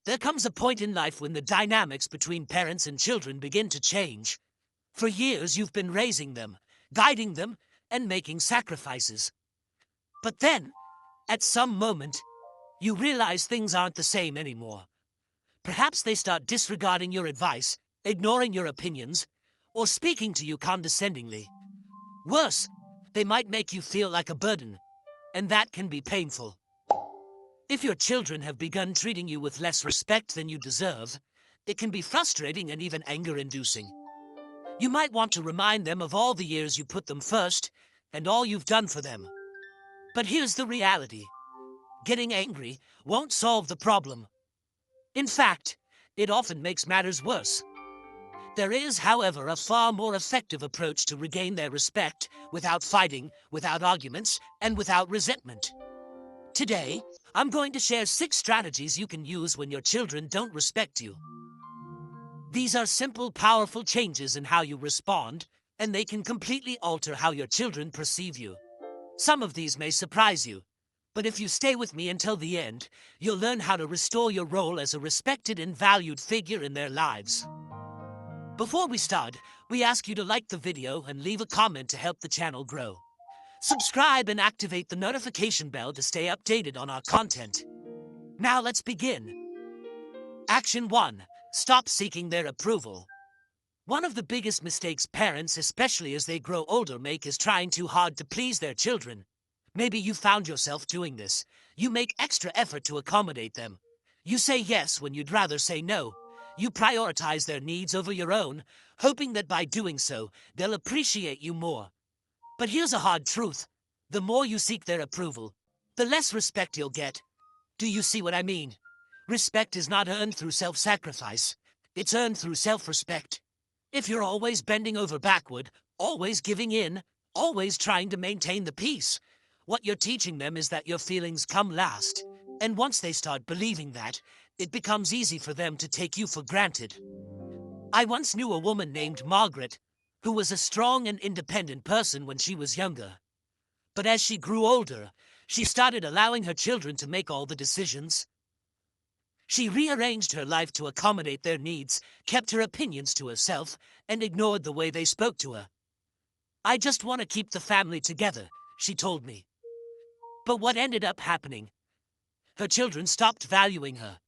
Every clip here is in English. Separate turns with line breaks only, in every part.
There comes a point in life when the dynamics between parents and children begin to change. For years, you've been raising them, guiding them, and making sacrifices. But then, at some moment, you realize things aren't the same anymore. Perhaps they start disregarding your advice, ignoring your opinions, or speaking to you condescendingly. Worse, they might make you feel like a burden, and that can be painful. If your children have begun treating you with less respect than you deserve, it can be frustrating and even anger-inducing. You might want to remind them of all the years you put them first and all you've done for them. But here's the reality. Getting angry won't solve the problem. In fact, it often makes matters worse. There is, however, a far more effective approach to regain their respect without fighting, without arguments, and without resentment. Today, I'm going to share 6 strategies you can use when your children don't respect you. These are simple, powerful changes in how you respond, and they can completely alter how your children perceive you. Some of these may surprise you, but if you stay with me until the end, you'll learn how to restore your role as a respected and valued figure in their lives. Before we start, we ask you to like the video and leave a comment to help the channel grow. Subscribe and activate the notification bell to stay updated on our content. Now let's begin. Action 1. Stop seeking their approval. One of the biggest mistakes parents, especially as they grow older, make is trying too hard to please their children. Maybe you found yourself doing this. You make extra effort to accommodate them. You say yes when you'd rather say no. You prioritize their needs over your own, hoping that by doing so, they'll appreciate you more. But here's a hard truth. The more you seek their approval, the less respect you'll get. Do you see what I mean? Respect is not earned through self-sacrifice. It's earned through self-respect. If you're always bending over backward, always giving in, always trying to maintain the peace, what you're teaching them is that your feelings come last. And once they start believing that, it becomes easy for them to take you for granted. I once knew a woman named Margaret, who was a strong and independent person when she was younger. But as she grew older, she started allowing her children to make all the decisions. She rearranged her life to accommodate their needs, kept her opinions to herself, and ignored the way they spoke to her. "I just want to keep the family together," she told me. But what ended up happening? Her children stopped valuing her.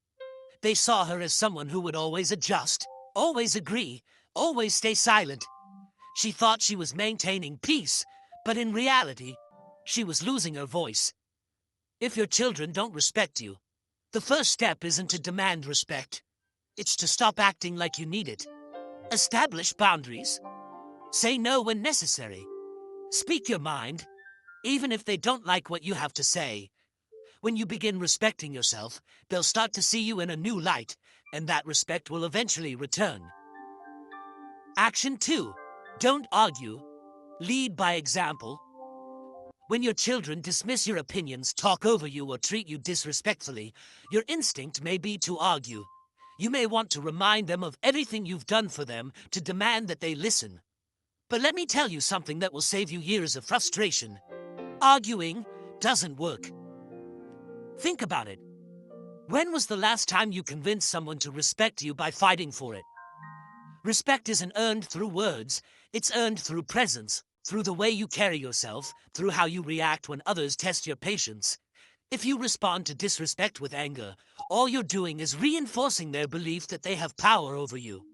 They saw her as someone who would always adjust, always agree, always stay silent. She thought she was maintaining peace, but in reality, she was losing her voice. If your children don't respect you, the first step isn't to demand respect. It's to stop acting like you need it. Establish boundaries. Say no when necessary. Speak your mind, even if they don't like what you have to say. When you begin respecting yourself, they'll start to see you in a new light, and that respect will eventually return. Action 2. Don't argue. Lead by example. When your children dismiss your opinions, talk over you, or treat you disrespectfully, your instinct may be to argue. You may want to remind them of everything you've done for them, to demand that they listen. But let me tell you something that will save you years of frustration. Arguing doesn't work. Think about it. When was the last time you convinced someone to respect you by fighting for it? Respect isn't earned through words, it's earned through presence, through the way you carry yourself, through how you react when others test your patience. If you respond to disrespect with anger, all you're doing is reinforcing their belief that they have power over you.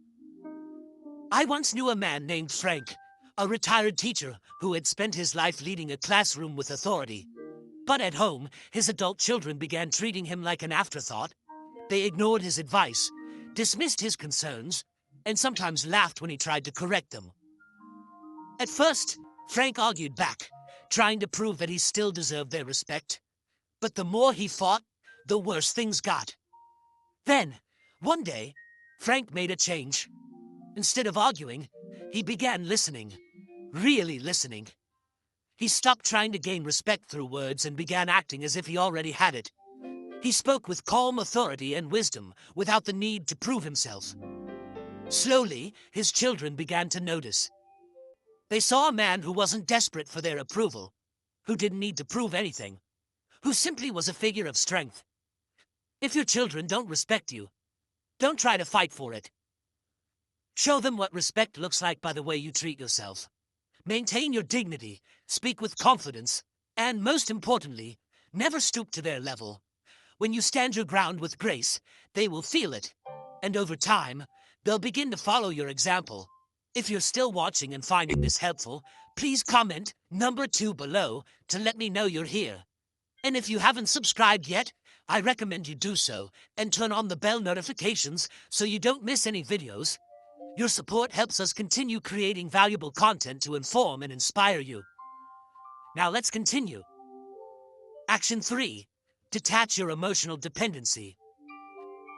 I once knew a man named Frank, a retired teacher who had spent his life leading a classroom with authority. But at home, his adult children began treating him like an afterthought. They ignored his advice, dismissed his concerns, and sometimes laughed when he tried to correct them. At first, Frank argued back, trying to prove that he still deserved their respect. But the more he fought, the worse things got. Then, one day, Frank made a change. Instead of arguing, he began listening. Really listening. He stopped trying to gain respect through words and began acting as if he already had it. He spoke with calm authority and wisdom, without the need to prove himself. Slowly, his children began to notice. They saw a man who wasn't desperate for their approval, who didn't need to prove anything, who simply was a figure of strength. If your children don't respect you, don't try to fight for it. Show them what respect looks like by the way you treat yourself. Maintain your dignity, speak with confidence, and most importantly, never stoop to their level. When you stand your ground with grace, they will feel it. And over time, they'll begin to follow your example. If you're still watching and finding this helpful, please comment number 2 below to let me know you're here. And if you haven't subscribed yet, I recommend you do so and turn on the bell notifications so you don't miss any videos. Your support helps us continue creating valuable content to inform and inspire you. Now let's continue. Action 3. Detach your emotional dependency.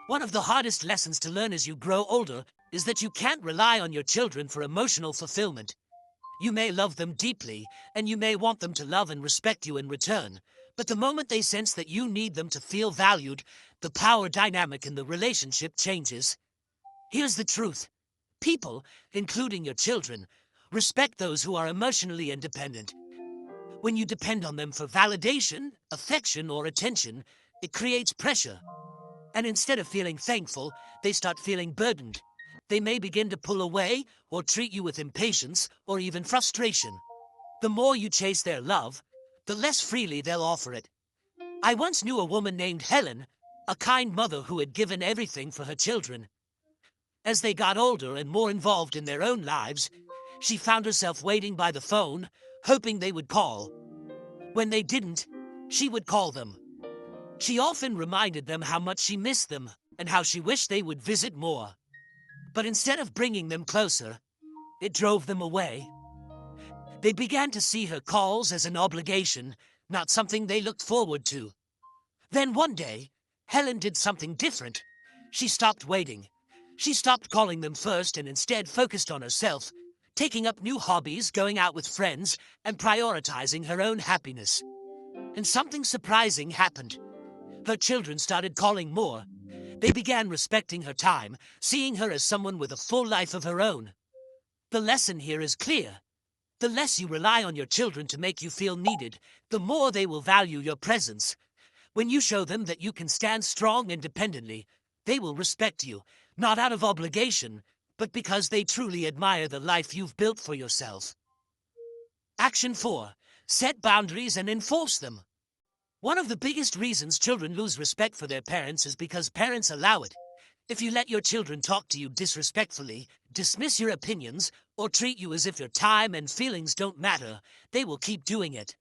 One of the hardest lessons to learn as you grow older is that you can't rely on your children for emotional fulfillment. You may love them deeply, and you may want them to love and respect you in return. But the moment they sense that you need them to feel valued, the power dynamic in the relationship changes. Here's the truth. People, including your children, respect those who are emotionally independent. When you depend on them for validation, affection, or attention, it creates pressure. And instead of feeling thankful, they start feeling burdened. They may begin to pull away or treat you with impatience or even frustration. The more you chase their love, the less freely they'll offer it. I once knew a woman named Helen, a kind mother who had given everything for her children. As they got older and more involved in their own lives, she found herself waiting by the phone, hoping they would call. When they didn't, she would call them. She often reminded them how much she missed them and how she wished they would visit more. But instead of bringing them closer, it drove them away. They began to see her calls as an obligation, not something they looked forward to. Then one day, Helen did something different. She stopped waiting. She stopped calling them first and instead focused on herself, taking up new hobbies, going out with friends, and prioritizing her own happiness. And something surprising happened. Her children started calling more. They began respecting her time, seeing her as someone with a full life of her own. The lesson here is clear. The less you rely on your children to make you feel needed, the more they will value your presence. When you show them that you can stand strong independently, they will respect you, not out of obligation, but because they truly admire the life you've built for yourself. Action 4. Set boundaries and enforce them. One of the biggest reasons children lose respect for their parents is because parents allow it. If you let your children talk to you disrespectfully, dismiss your opinions, or treat you as if your time and feelings don't matter, they will keep doing it.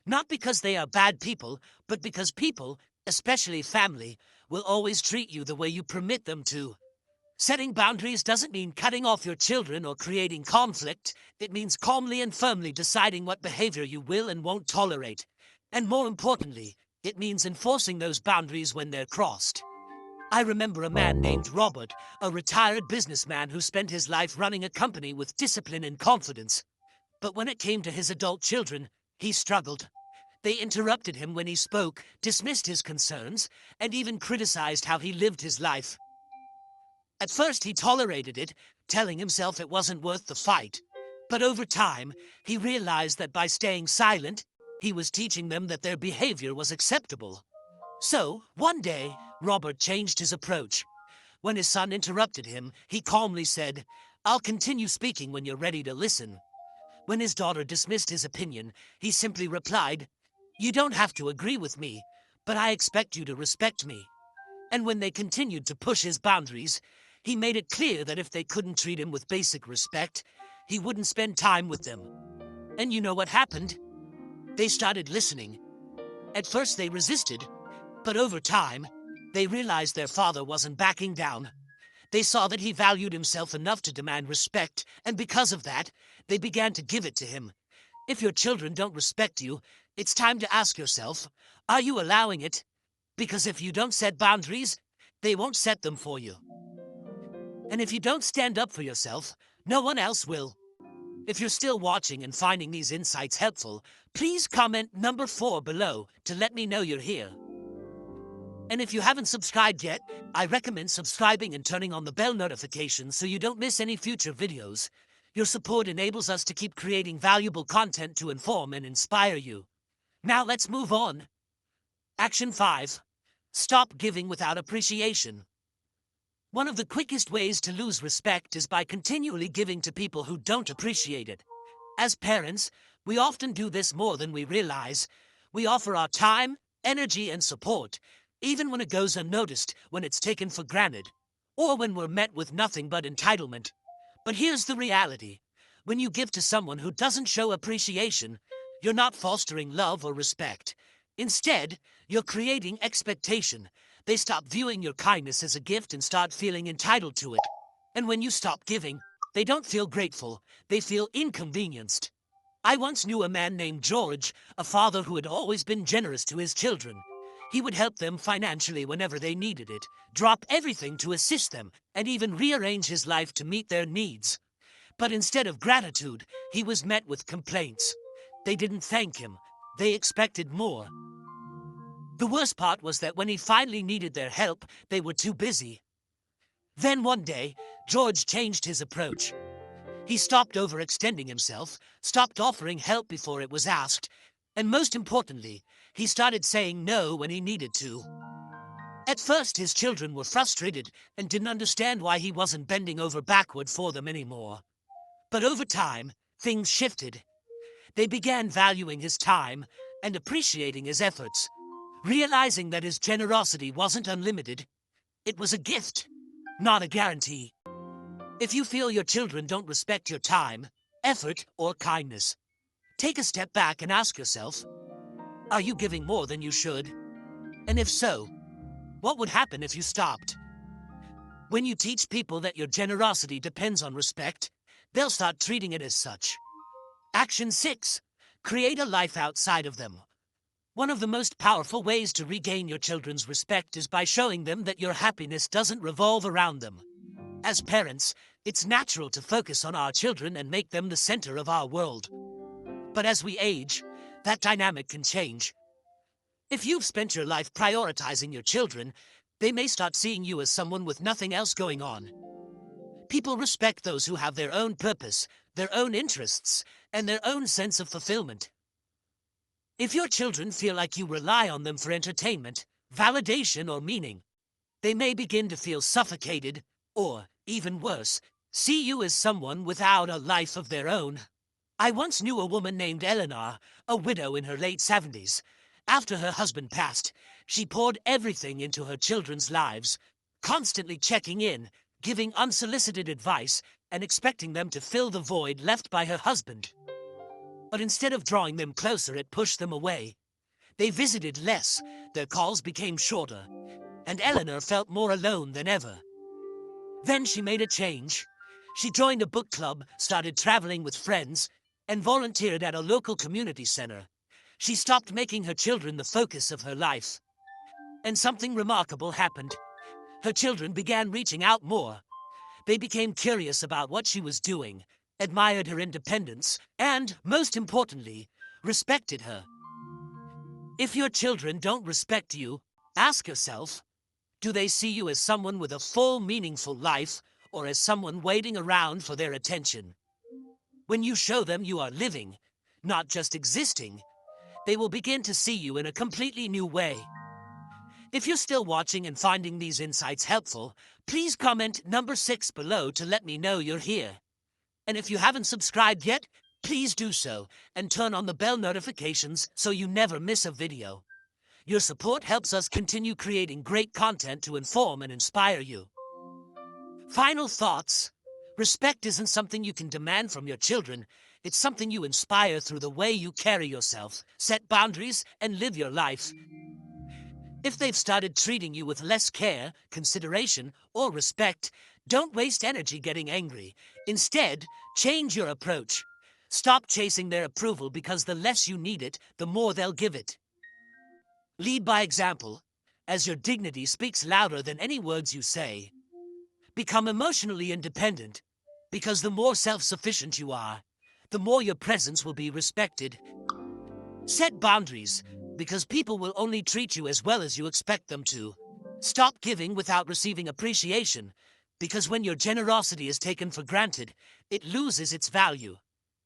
Not because they are bad people, but because people, especially family, will always treat you the way you permit them to. Setting boundaries doesn't mean cutting off your children or creating conflict. It means calmly and firmly deciding what behavior you will and won't tolerate. And more importantly, it means enforcing those boundaries when they're crossed. I remember a man named Robert, a retired businessman who spent his life running a company with discipline and confidence. But when it came to his adult children, he struggled. They interrupted him when he spoke, dismissed his concerns, and even criticized how he lived his life. At first he tolerated it, telling himself it wasn't worth the fight. But over time, he realized that by staying silent, he was teaching them that their behavior was acceptable. So, one day, Robert changed his approach. When his son interrupted him, he calmly said, "I'll continue speaking when you're ready to listen." When his daughter dismissed his opinion, he simply replied, "You don't have to agree with me, but I expect you to respect me." And when they continued to push his boundaries, he made it clear that if they couldn't treat him with basic respect, he wouldn't spend time with them. And you know what happened? They started listening. At first they resisted, but over time, they realized their father wasn't backing down. They saw that he valued himself enough to demand respect, and because of that, they began to give it to him. If your children don't respect you, it's time to ask yourself, are you allowing it? Because if you don't set boundaries, they won't set them for you. And if you don't stand up for yourself, no one else will. If you're still watching and finding these insights helpful, please comment number 4 below to let me know you're here. And if you haven't subscribed yet, I recommend subscribing and turning on the bell notifications so you don't miss any future videos. Your support enables us to keep creating valuable content to inform and inspire you. Now let's move on. Action 5. Stop giving without appreciation. One of the quickest ways to lose respect is by continually giving to people who don't appreciate it. As parents, we often do this more than we realize. We offer our time, energy, and support, even when it goes unnoticed, when it's taken for granted, or when we're met with nothing but entitlement. But here's the reality. When you give to someone who doesn't show appreciation, you're not fostering love or respect. Instead, you're creating expectation. They stop viewing your kindness as a gift and start feeling entitled to it. And when you stop giving, they don't feel grateful, they feel inconvenienced. I once knew a man named George, a father who had always been generous to his children. He would help them financially whenever they needed it, drop everything to assist them, and even rearrange his life to meet their needs. But instead of gratitude, he was met with complaints. They didn't thank him. They expected more. The worst part was that when he finally needed their help, they were too busy. Then one day, George changed his approach. He stopped overextending himself, stopped offering help before it was asked, and most importantly, he started saying no when he needed to. At first, his children were frustrated and didn't understand why he wasn't bending over backward for them anymore. But over time, things shifted. They began valuing his time and appreciating his efforts, realizing that his generosity wasn't unlimited. It was a gift, not a guarantee. If you feel your children don't respect your time, effort, or kindness, take a step back and ask yourself, are you giving more than you should? And if so, what would happen if you stopped? When you teach people that your generosity depends on respect, they'll start treating it as such. Action 6. Create a life outside of them. One of the most powerful ways to regain your children's respect is by showing them that your happiness doesn't revolve around them. As parents, it's natural to focus on our children and make them the center of our world. But as we age, that dynamic can change. If you've spent your life prioritizing your children, they may start seeing you as someone with nothing else going on. People respect those who have their own purpose, their own interests, and their own sense of fulfillment. If your children feel like you rely on them for entertainment, validation, or meaning, they may begin to feel suffocated, or, even worse, see you as someone without a life of their own. I once knew a woman named Eleanor, a widow in her late 70s. After her husband passed, she poured everything into her children's lives, constantly checking in, giving unsolicited advice, and expecting them to fill the void left by her husband. But instead of drawing them closer, it pushed them away. They visited less, their calls became shorter, and Eleanor felt more alone than ever. Then she made a change. She joined a book club, started traveling with friends, and volunteered at a local community center. She stopped making her children the focus of her life. And something remarkable happened. Her children began reaching out more. They became curious about what she was doing, admired her independence, and, most importantly, respected her. If your children don't respect you, ask yourself, do they see you as someone with a full, meaningful life, or as someone waiting around for their attention? When you show them you are living, not just existing, they will begin to see you in a completely new way. If you're still watching and finding these insights helpful, please comment number 6 below to let me know you're here. And if you haven't subscribed yet, please do so and turn on the bell notifications so you never miss a video. Your support helps us continue creating great content to inform and inspire you. Final thoughts. Respect isn't something you can demand from your children. It's something you inspire through the way you carry yourself, set boundaries, and live your life. If they've started treating you with less care, consideration, or respect, don't waste energy getting angry. Instead, change your approach. Stop chasing their approval, because the less you need it, the more they'll give it. Lead by example, as your dignity speaks louder than any words you say. Become emotionally independent, because the more self-sufficient you are, the more your presence will be respected. Set boundaries, because people will only treat you as well as you expect them to. Stop giving without receiving appreciation, because when your generosity is taken for granted, it loses its value.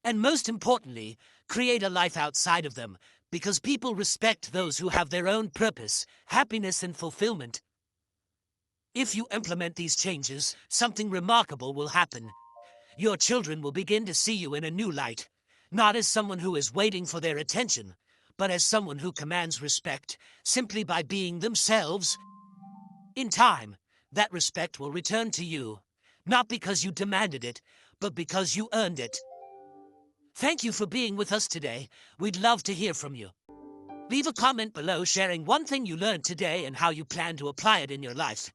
And most importantly, create a life outside of them. because people respect those who have their own purpose, happiness, and fulfillment. If you implement these changes, something remarkable will happen. Your children will begin to see you in a new light, not as someone who is waiting for their attention, but as someone who commands respect simply by being themselves. In time, that respect will return to you, not because you demanded it, but because you earned it. Thank you for being with us today. We'd love to hear from you. Leave a comment below sharing one thing you learned today and how you plan to apply it in your life.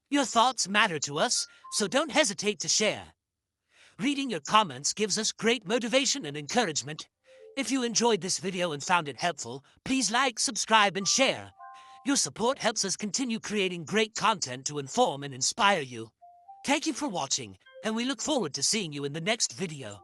Your thoughts matter to us, so don't hesitate to share. Reading your comments gives us great motivation and encouragement. If you enjoyed this video and found it helpful, please like, subscribe, and share. Your support helps us continue creating great content to inform and inspire you. Thank you for watching, and we look forward to seeing you in the next video.